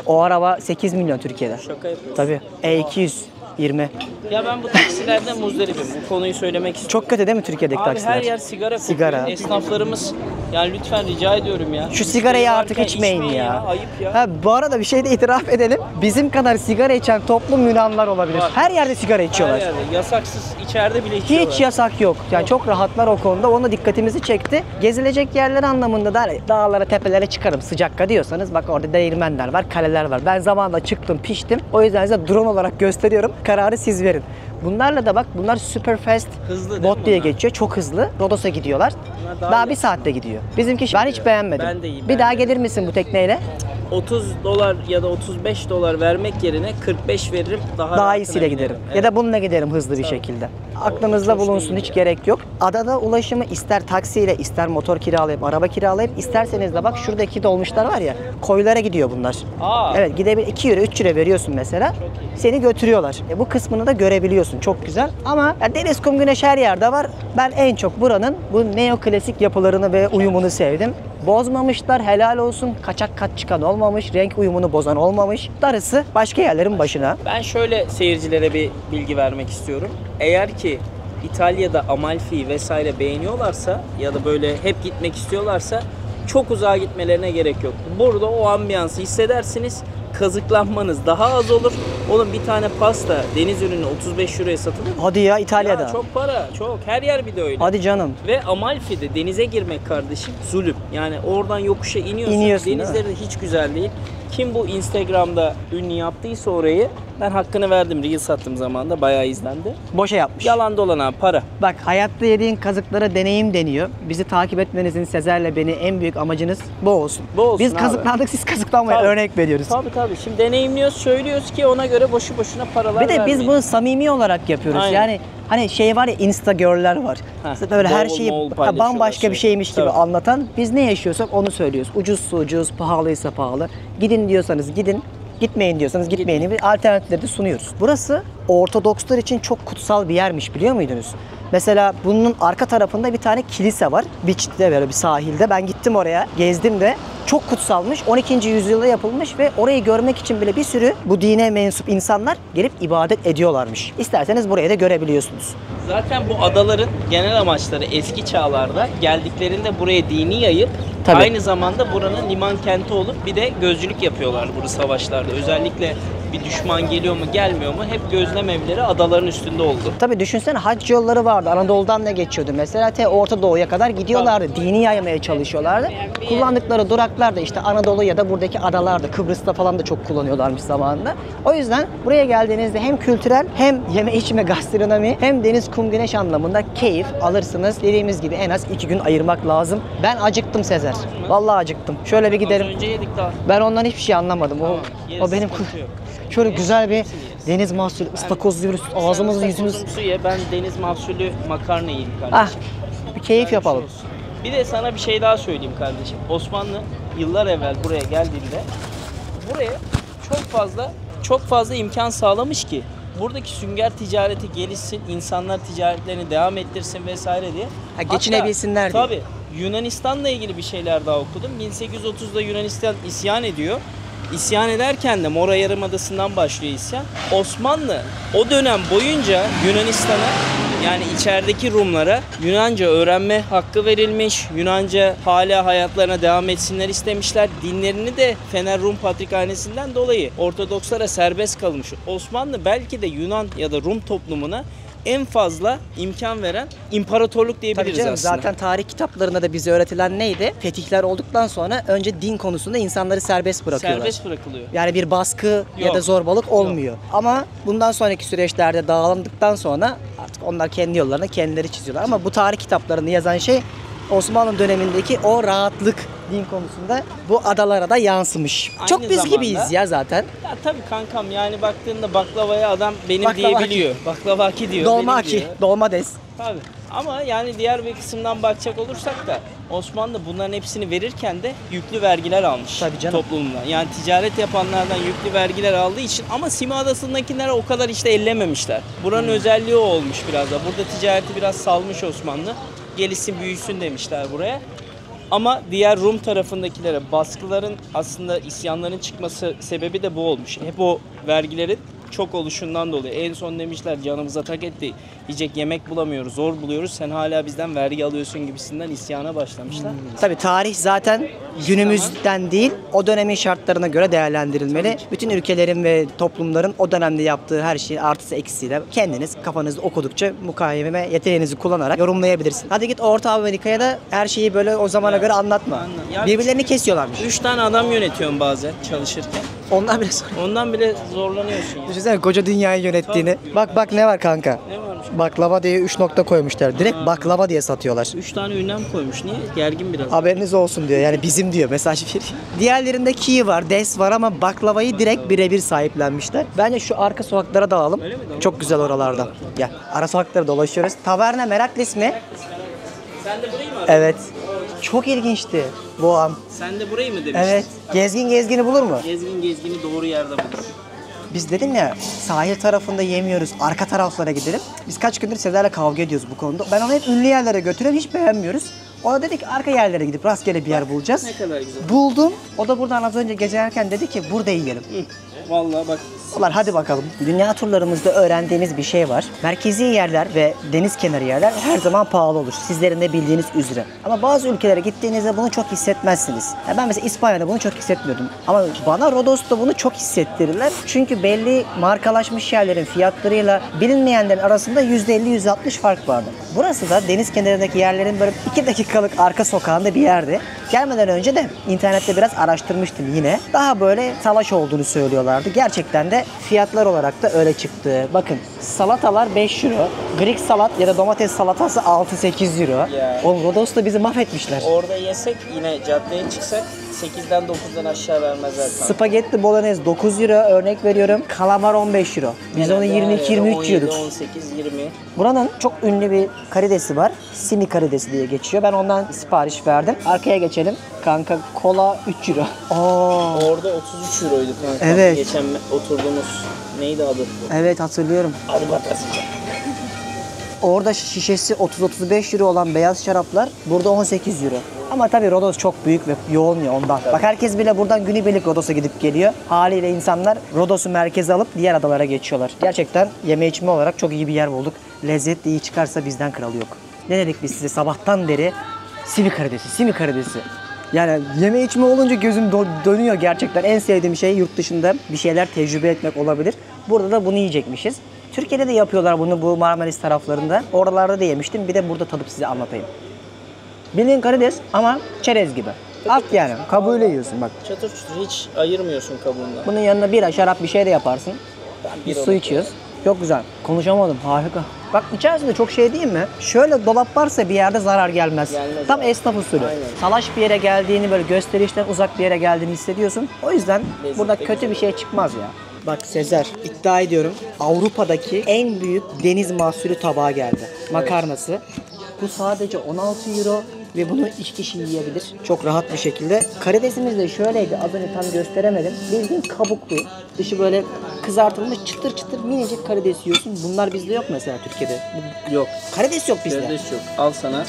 A: O araba 8 milyon Türkiye'de.
C: Şaka yapıyorsun.
A: Tabii. E220.
C: Ya ben bu taksilerden muzdaribim. Bu konuyu söylemek istiyorum.
A: Çok kötü değil mi Türkiye'deki
C: Abi
A: taksiler?
C: her yer sigara kokuyor.
A: Sigara.
C: Esnaflarımız yani lütfen rica ediyorum ya.
A: Şu sigarayı
C: Müşteri
A: artık
C: varken
A: içmeyin ya.
C: Ayıp ya.
A: Ha, bu arada bir şey de itiraf edelim. Bizim kadar sigara içen toplum Yunanlar olabilir.
C: Var.
A: Her yerde sigara içiyorlar.
C: Her yerde. Yasaksız içeride bile içiyorlar.
A: Hiç yasak yok. Yani çok rahatlar o konuda. Onu dikkatimizi çekti. Gezilecek yerler anlamında da dağlara, tepelere çıkarım sıcakka diyorsanız bak orada değirmenler var, kaleler var. Ben zamanında çıktım, piştim. O yüzden size drone olarak gösteriyorum. Kararı siz verin. Bunlarla da bak bunlar super fast
C: Hızlı değil
A: bot
C: mi
A: diye
C: bunlar?
A: geçiyor. Çok hızlı. Rodos'a gidiyorlar.
C: Bunlar
A: Daha
C: iyi.
A: bir saatte gidiyor. Bizimki ben hiç beğenmedim.
C: Ben de iyi,
A: Bir
C: ben
A: daha
C: de.
A: gelir misin bu tekneyle?
C: $30 ya da $35 vermek yerine 45 veririm. Daha
A: Daha
C: rahatına
A: iyisiyle giderim.
C: giderim.
A: Ya da bununla giderim hızlı bir şekilde. Aklınızda
C: Çok
A: bulunsun,
C: iyi
A: hiç
C: ya.
A: gerek yok. Adada ulaşımı ister taksiyle, ister motor kiralayıp, araba kiralayıp, isterseniz de bak şuradaki dolmuşlar var ya, koylara gidiyor bunlar.
C: Aa.
A: Evet, gidebilir 2 euro, 3 euro veriyorsun mesela.
C: iyi.
A: Seni götürüyorlar. Bu kısmını da görebiliyorsun. Çok güzel. Ama ya deniz, kum, güneş her yerde var. Ben en çok buranın bu neoklasik yapılarını ve uyumunu sevdim. Bozmamışlar, helal olsun. Kaçak kat çıkan olmamış, renk uyumunu bozan olmamış. Darısı başka yerlerin başına.
C: Ben şöyle seyircilere bir bilgi vermek istiyorum. Eğer ki İtalya'da Amalfi'yi vesaire beğeniyorlarsa ya da böyle hep gitmek istiyorlarsa çok uzağa gitmelerine gerek yok. Burada o ambiyansı hissedersiniz. Kazıklanmanız daha az olur. Oğlum bir tane pasta deniz ürünü 35 euroya satılır mı?
A: Hadi ya İtalya'da.
C: Ya çok para, çok. Her yer bir de öyle.
A: Hadi canım.
C: Ve Amalfi'de denize girmek kardeşim zulüm. Yani oradan yokuşa iniyorsun.
A: İniyorsun, değil mi?
C: Denizleri de hiç güzel değil. Kim bu Instagram'da ünlü yaptıysa orayı ben hakkını verdim. Reels attığım zaman da bayağı izlendi.
A: Boşa yapmış.
C: Yalan dolan abi para.
A: Bak hayatta yediğin kazıklara deneyim deniyor. Bizi takip etmenizin Sezer'le beni en büyük amacınız bu olsun.
C: Bu olsun
A: Biz
C: abi.
A: kazıklandık, siz kazıklanmayın.
C: Tabii.
A: Örnek veriyoruz.
C: Tabii. Şimdi deneyimliyoruz, söylüyoruz ki ona göre boşu boşuna paralar
A: Bir de biz
C: vermeyin.
A: bunu samimi olarak yapıyoruz.
C: Aynen.
A: Yani hani şey var ya, Insta girl'ler var.
C: Heh,
A: İşte böyle her
C: bol
A: şeyi
C: bol paylaşıyorlar
A: bambaşka bir şeymiş gibi
C: Tabii.
A: anlatan. Biz ne yaşıyorsak onu söylüyoruz. Ucuzsa ucuz, pahalıysa pahalı. Gidin diyorsanız gidin. Gitmeyin diyorsanız gitmeyin gibi alternatifleri de sunuyoruz. Burası Ortodokslar için çok kutsal bir yermiş, biliyor muydunuz? Mesela bunun arka tarafında bir tane kilise var. Beach'te böyle bir sahilde. Ben gittim oraya, gezdim de. Çok kutsalmış. 12. yüzyılda yapılmış ve orayı görmek için bile bir sürü bu dine mensup insanlar gelip ibadet ediyorlarmış. İsterseniz burayı da görebiliyorsunuz.
C: Zaten bu adaların genel amaçları eski çağlarda geldiklerinde buraya dini yayıp
A: Tabii.
C: aynı zamanda buranın liman kenti olup bir de gözcülük yapıyorlar bu savaşlarda. Özellikle bir düşman geliyor mu gelmiyor mu hep gözlem evleri adaların üstünde oldu.
A: Tabii düşünsene, hac yolları vardı. Anadolu'dan da geçiyordu. Mesela Orta Doğu'ya kadar gidiyorlardı. Dini yaymaya çalışıyorlardı. Kullandıkları duraklar da işte Anadolu ya da buradaki adalarda, Kıbrıs'ta falan da çok kullanıyorlarmış zamanında. O yüzden buraya geldiğinizde hem kültürel hem yeme içme, gastronomi hem deniz, kum, güneş anlamında keyif alırsınız. Dediğimiz gibi en az 2 gün ayırmak lazım. Ben acıktım Sezer. Vallahi acıktım. Şöyle bir gidelim.
C: Az önce yedik daha.
A: Ben ondan hiçbir şey anlamadım.
C: Tamam,
A: O
C: yeriz,
A: benim
C: sıkıntı yok.
A: şöyle güzel bir
C: yeriz.
A: deniz mahsulü, ıstakoz yiyoruz. Ağzımızı
C: Sen
A: yüzümüz.
C: ıstakozumsu ye, ben deniz mahsulü makarna yiyeyim
A: Ah,
C: kardeşim.
A: bir keyif
C: Yani
A: yapalım.
C: şey olsun. Bir de sana bir şey daha söyleyeyim kardeşim. Osmanlı yıllar evvel buraya geldiğinde buraya çok fazla imkan sağlamış ki buradaki sünger ticareti gelişsin, insanlar ticaretlerini devam ettirsin vesaire diye.
A: Ha, geçinebilsinler diye.
C: Tabii. Yunanistan'la ilgili bir şeyler daha okudum. 1830'da Yunanistan isyan ediyor. İsyan ederken de Mora Yarımadası'ndan başlıyor isyan. Osmanlı o dönem boyunca Yunanistan'a, yani içerideki Rumlara Yunanca öğrenme hakkı verilmiş. Yunanca hala hayatlarına devam etsinler istemişler. Dinlerini de Fener Rum Patrikhanesi'nden dolayı Ortodokslara serbest kalmış. Osmanlı belki de Yunan ya da Rum toplumuna en fazla imkan veren imparatorluk
A: Tabii
C: diyebiliriz
A: canım,
C: aslında.
A: zaten tarih kitaplarında da bize öğretilen neydi? Fetihler olduktan sonra önce din konusunda insanları serbest bırakıyorlar.
C: Serbest bırakılıyor.
A: Yani bir baskı ya da
C: Yok.
A: zorbalık olmuyor. Ama bundan sonraki süreçlerde dağıldıktan sonra artık onlar kendi yollarını kendileri çiziyorlar. Ama bu tarih kitaplarını yazan şey Osmanlı dönemindeki o rahatlık din konusunda bu adalara da yansımış.
C: Aynı
A: Çok biz
C: zamanda-
A: gibiyiz ya zaten.
C: Ya tabii kankam, yani baktığında baklavaya adam benim
A: Baklavaki.
C: diyebiliyor. Baklavaki diyor.
A: Dolmaki,
C: benim diyor.
A: dolmades.
C: Tabii. Ama yani diğer bir kısımdan bakacak olursak da Osmanlı bunların hepsini verirken de yüklü vergiler almış
A: Tabii canım.
C: toplumdan. Yani ticaret yapanlardan yüklü vergiler aldığı için, ama Sima Adası'ndakiler o kadar işte ellememişler. Buranın özelliği o olmuş biraz da. Burada ticareti biraz salmış Osmanlı. Gelişsin büyüsün demişler buraya. Ama diğer Rum tarafındakilere baskıların aslında isyanların çıkması sebebi de bu olmuş. Hep o vergilerin çok oluşundan dolayı. En son demişler canımıza tak etti. Yiyecek yemek bulamıyoruz, zor buluyoruz. Sen hala bizden vergi alıyorsun gibisinden isyana başlamışlar.
A: Tabii tarih zaten günümüzden değil, o dönemin şartlarına göre değerlendirilmeli. Bütün ülkelerin ve toplumların o dönemde yaptığı her şeyi artısı eksiğiyle kendiniz kafanızda okudukça mukayeme yeteneğinizi kullanarak yorumlayabilirsiniz. Hadi git Orta Amerika'ya da her şeyi böyle o zamana göre anlatma.
C: Ya-
A: Birbirlerini kesiyorlarmış.
C: 3 tane adam yönetiyorsun bazen çalışırken.
A: Ondan bile sonra.
C: Ondan bile zorlanıyorsun ya.
A: Düşünsene koca dünyayı yönettiğini. Bak ne var kanka.
C: Ne varmış?
A: Baklava diye 3 nokta koymuşlar. Direkt baklava diye satıyorlar.
C: 3 tane ünlem koymuş. Niye? Gergin biraz.
A: Haberiniz olsun diyor. Yani bizim diyor. Mesaj veriyor. Diğerlerinde ki var, des var ama baklavayı direkt birebir sahiplenmişler. Bence şu arka sokaklara dalalım.
C: Öyle mi?
A: Çok güzel oralarda. Gel. Ara sokaklara dolaşıyoruz. Taverna Meraklis mi?
C: Sen de burayı mı aradın?
A: Evet. Çok ilginçti bu an.
C: Sen de burayı mı demiştin?
A: Evet. Gezgini bulur mu?
C: Gezgini doğru yerde bulur.
A: Biz dedim ya sahil tarafında yemiyoruz. Arka taraflara gidelim. Biz kaç gündür Sezer'le kavga ediyoruz bu konuda. Ben onu hep ünlü yerlere götürüyorum. Hiç beğenmiyoruz. O da dedi ki arka yerlere gidip rastgele bir yer bulacağız.
C: Ne kadar güzel.
A: Buldum. O da buradan az önce gezerken dedi ki burada yiyelim.
C: Vallahi bak.
A: Ulan hadi bakalım. Dünya turlarımızda öğrendiğimiz bir şey var. Merkezi yerler ve deniz kenarı yerler her zaman pahalı olur. Sizlerin de bildiğiniz üzere. Ama bazı ülkelere gittiğinizde bunu çok hissetmezsiniz. Ya ben mesela İspanya'da bunu çok hissetmiyordum. Ama bana Rodos'ta bunu çok hissettirirler. Çünkü belli markalaşmış yerlerin fiyatlarıyla bilinmeyenlerin arasında %50-%60 fark vardı. Burası da deniz kenarındaki yerlerin böyle 2 dakikalık arka sokağında bir yerdi. Gelmeden önce de internette biraz araştırmıştım yine. Daha böyle salaş olduğunu söylüyorlardı. Gerçekten de fiyatlar olarak da öyle çıktı. Bakın salatalar 5 euro. Greek salat ya da domates salatası 6-8 euro.
C: Ya.
A: Oğlum Rodos'ta bizi mahvetmişler.
C: Orada yesek yine caddeye çıksak 8'den 9'dan aşağı vermezler.
A: Spagetti bolognese 9 euro örnek veriyorum. Kalamar 15 euro. Biz onu 22-23 yiyorduk.
C: 18-20.
A: Buranın çok ünlü bir karidesi var. Simi karidesi diye geçiyor. Ben ondan sipariş verdim. Arkaya geçelim. Kanka kola 3 euro. Aa,
C: Orada 33 euroydu kanka.
A: Evet.
C: Geçen oturduğumuz neydi adı?
A: evet hatırlıyorum.
C: Hadi bakalım.
A: Orada şişesi 30-35 euro olan beyaz şaraplar burada 18 euro. Ama tabii Rodos çok büyük ve yoğun ya ondan. Bak herkes bile buradan günübirlik Rodos'a gidip geliyor. Haliyle insanlar Rodos'u merkeze alıp diğer adalara geçiyorlar. Gerçekten yeme içme olarak çok iyi bir yer bulduk. Lezzet de iyi çıkarsa bizden kralı yok. Ne dedik biz size sabahtan beri? Simi karidesi. Yani yeme içme olunca gözüm dönüyor gerçekten. En sevdiğim şey yurt dışında bir şeyler tecrübe etmek olabilir. Burada da bunu yiyecekmişiz. Türkiye'de de yapıyorlar bunu bu Marmaris taraflarında. Oralarda da yemiştim. Bir de burada tadıp size anlatayım. Bildiğin karides ama çerez gibi. At yani. Kabuğuyla yiyorsun bak.
C: Çatır çutur hiç ayırmıyorsun kabuğundan.
A: Bunun yanına bira, şarap bir şey de yaparsın. Biz
C: bir
A: su içiyoruz. Çok güzel. Konuşamadım. Harika. Bak içerisinde çok şey değil mi? Şöyle dolap varsa bir yerde zarar gelmez.
C: Gelmez
A: Tam
C: abi.
A: esnaf usulü.
C: Aynen.
A: Salaş bir yere geldiğini böyle gösterişten uzak bir yere geldiğini hissediyorsun. O yüzden
C: Lezzet
A: burada
C: de
A: kötü
C: güzel.
A: bir şey çıkmaz ya. Bak Sezer iddia ediyorum Avrupa'daki en büyük deniz mahsulü tabağı geldi. Makarnası. Bu sadece 16 euro ve bunu 2 kişi yiyebilir. Çok rahat bir şekilde. Karidesimiz de şöyleydi. Az önce tam gösteremedim. Bildiğin kabuklu. Dışı böyle kızartılmış çıtır çıtır minicik karides yiyorsun. Bunlar bizde yok mesela Türkiye'de.
C: Yok.
A: Karides yok bizde.
C: Kardeş yok. Al sana.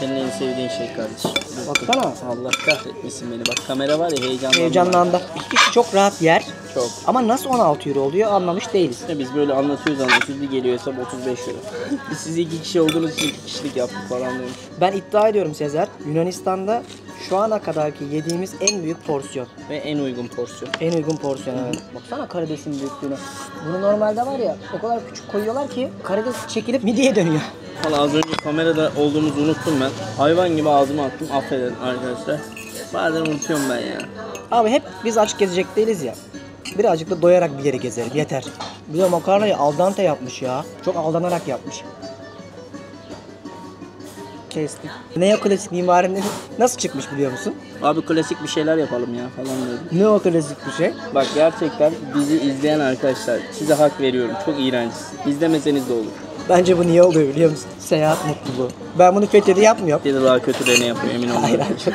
C: Senin en sevdiğin şey kardeşim.
A: Baksana.
C: Allah kahretmesin beni. Bak kamera var ya heyecanlandım.
A: Heyecanlandı. 2 kişi çok rahat yer.
C: Çok.
A: Ama nasıl 16 euro oluyor anlamış değiliz.
C: İşte biz böyle anlatıyoruz bir geliyor hesap 35 euro. Biz siz 2 kişi olduğunuz için 2 kişilik yaptık falan diyormuş.
A: Ben iddia ediyorum Sezer, Yunanistan'da şu ana kadarki yediğimiz en büyük porsiyon.
C: Ve en uygun porsiyon.
A: En uygun porsiyon evet. Baksana karidesin büyüklüğüne. Bunu normalde var ya o kadar küçük koyuyorlar ki karides çekilip midyeye dönüyor.
C: Valla az önce kamerada olduğumuzu unuttum ben. Hayvan gibi ağzıma attım. Affedin arkadaşlar. Bazen unutuyorum ben ya.
A: Abi hep biz aç gezecek değiliz ya. Birazcık da doyarak bir yere gezelim yeter. Bir de makarnayı al dente yapmış ya. Çok aldanarak yapmış. Kestik. Neoklasik mimarinin nasıl çıkmış biliyor musun?
C: Abi klasik bir şeyler yapalım ya falan dedim.
A: Neoklasik bir şey.
C: Bak gerçekten bizi izleyen arkadaşlar size hak veriyorum. Çok iğrençsiniz. İzlemeseniz de olur.
A: Bence bu niye oluyor biliyor musun? Seyahat mutluluğu. Ben bunu Fethiye'de yapmıyorum.
C: Bir de daha kötülerini yapıyor emin olun.
A: Hayır hayır çok.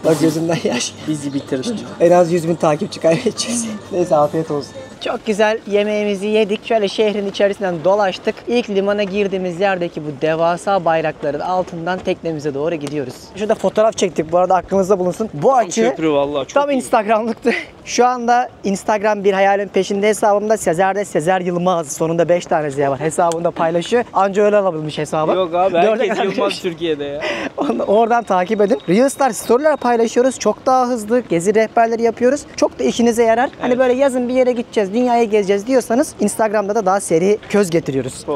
A: Bak gözümden yaş.
C: Bizi bitirdin.
A: En az 100.000 takipçi kaybedeceğiz. Neyse afiyet olsun. Çok güzel yemeğimizi yedik. Şöyle şehrin içerisinden dolaştık. İlk limana girdiğimiz yerdeki bu devasa bayrakların altından teknemize doğru gidiyoruz. Şurada fotoğraf çektik. Bu arada aklınızda bulunsun. Bu açı
C: Köprü vallahi çok
A: tam
C: iyi.
A: Instagram'lıktı. Şu anda Instagram bir hayalin peşinde hesabımda Sezer Yılmaz. Sonunda 5 tane Z var. Hesabında paylaşıyor. Anca öyle alabilmiş hesabı.
C: Yok abi,
A: Dörde
C: herkes
A: kadar
C: Yılmaz
A: girmiş.
C: Türkiye'de ya.
A: Oradan takip edin. Reels'lar, story'ler paylaşıyoruz. Çok daha hızlı gezi rehberleri yapıyoruz. Çok da işinize yarar. Hani böyle yazın bir yere gideceğiz, dünyayı gezeceğiz diyorsanız Instagram'da da daha seri köz getiriyoruz.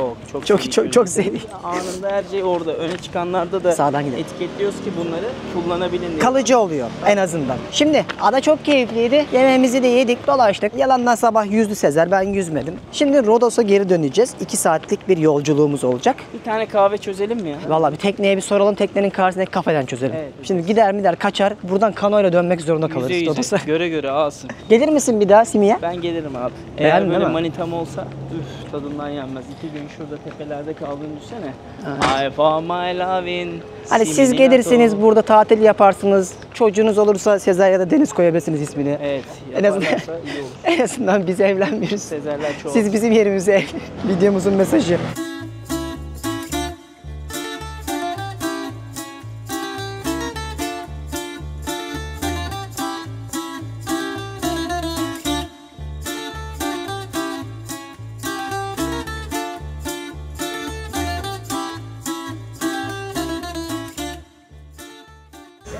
A: Çok seri.
C: Anında her şey orada. Öne çıkanlarda da
A: Sağdan gidelim.
C: etiketliyoruz ki bunları kullanabilin diye.
A: Kalıcı oluyor en azından. Şimdi ada çok keyifliydi. Yemeğimizi de yedik, dolaştık. Yalandan sabah yüzdü Sezer, ben yüzmedim. Şimdi Rodos'a geri döneceğiz. 2 saatlik bir yolculuğumuz olacak.
C: Bir tane kahve çözelim mi ya?
A: Vallahi bir tekneye bir soralım, teknenin karşısındaki kafeden çözelim.
C: Evet.
A: Şimdi gider kaçar, buradan kanoyla dönmek zorunda kalırız
C: Yüze
A: Rodos'a.
C: yüze. Göre göre alsın.
A: Gelir misin bir daha Simi'ye?
C: Ben gelirim abi.
A: Beğendin
C: Eğer
A: değil
C: böyle
A: mi?
C: manitam olsa üf tadından yenmez. 2 gün şurada tepelerde kaldığını düşünsene. I found my lovin'.
A: Hani siz gelirsiniz, burada tatil yaparsınız. Çocuğunuz olursa Sezer ya da Deniz koyabilirsiniz ismini.
C: Evet.
A: En azından,
C: Yaparlarsa iyi olur.
A: en azından biz evlenmiyoruz.
C: Sezerler çoğu.
A: Siz bizim yerimize ev. Videomuzun mesajı.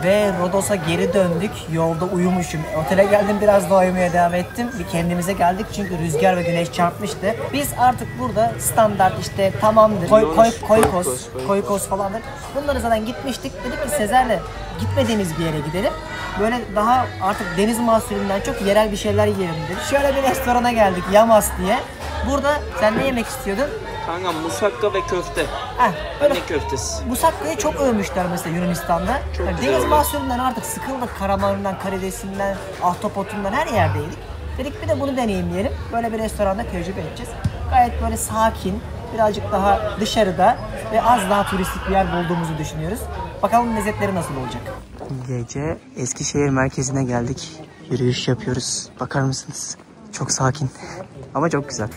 A: Ve Rodos'a geri döndük. Yolda uyumuşum. Otele geldim, biraz daha uyumaya devam ettim. Bir kendimize geldik çünkü rüzgar ve güneş çarpmıştı. Biz artık burada standart işte tamamdır. Koykos falandır. Bunları zaten gitmiştik. Dedik ki Sezer'le gitmediğimiz bir yere gidelim. Böyle daha artık deniz mahsulünden çok yerel bir şeyler yiyelim dedik. Şöyle bir restorana geldik, Yamas diye. Burada sen ne yemek istiyordun?
C: Kanka musakka ve köfte.
A: Böyle
C: Ne köftesi?
A: musakkayı çok övmüşler mesela Yunanistan'da.
C: Çok
A: Yani
C: güzel
A: deniz
C: oluyor.
A: mahsulünden artık sıkıldık, karamarından, karidesinden, ahtapotundan her yerdeydik. Dedik bir de bunu deneyimleyelim. Böyle bir restoranda tecrübe edeceğiz. Gayet böyle sakin, birazcık daha dışarıda ve az daha turistik bir yer bulduğumuzu düşünüyoruz. Bakalım lezzetleri nasıl olacak? Gece Eskişehir merkezine geldik. Yürüyüş yapıyoruz. Bakar mısınız? Çok sakin ama çok güzel.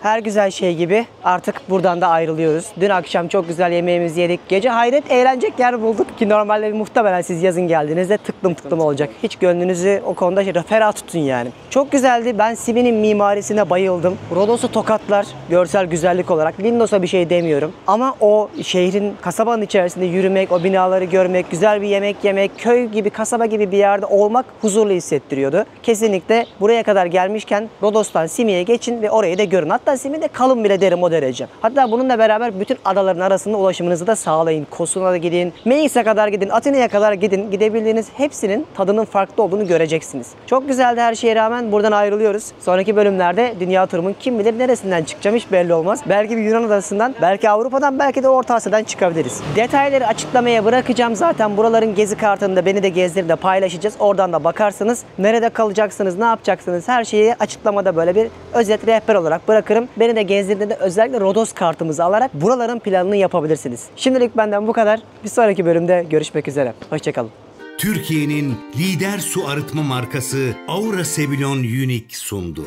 A: Her güzel şey gibi artık buradan da ayrılıyoruz. Dün akşam çok güzel yemeğimizi yedik. Gece hayret eğlenecek yer bulduk ki normalde muhtemelen siz yazın geldiğinizde tıklım olacak. Hiç gönlünüzü o konuda ferah tutun yani. Çok güzeldi. Ben Simi'nin mimarisine bayıldım. Rodos'u tokatlar görsel güzellik olarak. Lindos'a bir şey demiyorum. Ama o şehrin, kasabanın içerisinde yürümek, o binaları görmek, güzel bir yemek yemek, köy gibi, kasaba gibi bir yerde olmak huzurlu hissettiriyordu. Kesinlikle buraya kadar gelmişken Rodos'tan Simi'ye geçin ve orayı da görün. Hatta Simi'de kalın bile derim o derece. Hatta bununla beraber bütün adaların arasında ulaşımınızı da sağlayın. Kosun'a da gidin, Meis'e kadar gidin, Atina'ya kadar gidin. Gidebildiğiniz hepsinin tadının farklı olduğunu göreceksiniz. Çok güzeldi her şeye rağmen buradan ayrılıyoruz. Sonraki bölümlerde dünya turumun kim bilir neresinden çıkacağım hiç belli olmaz. Belki bir Yunan adasından, belki Avrupa'dan, belki de Orta Asya'dan çıkabiliriz. Detayları açıklamaya bırakacağım. Zaten buraların gezi kartında beni de gezdirip de paylaşacağız. Oradan da bakarsınız. Nerede kalacaksınız, ne yapacaksınız her şeyi açıklamada böyle bir özet rehber olarak bırakırım. Beni de gezdirdiğinde özellikle Rodos kartımızı alarak buraların planını yapabilirsiniz. Şimdilik benden bu kadar. Bir sonraki bölümde görüşmek üzere. Hoşçakalın.
B: Türkiye'nin lider su arıtma markası Aura Sebilon Unique sundu.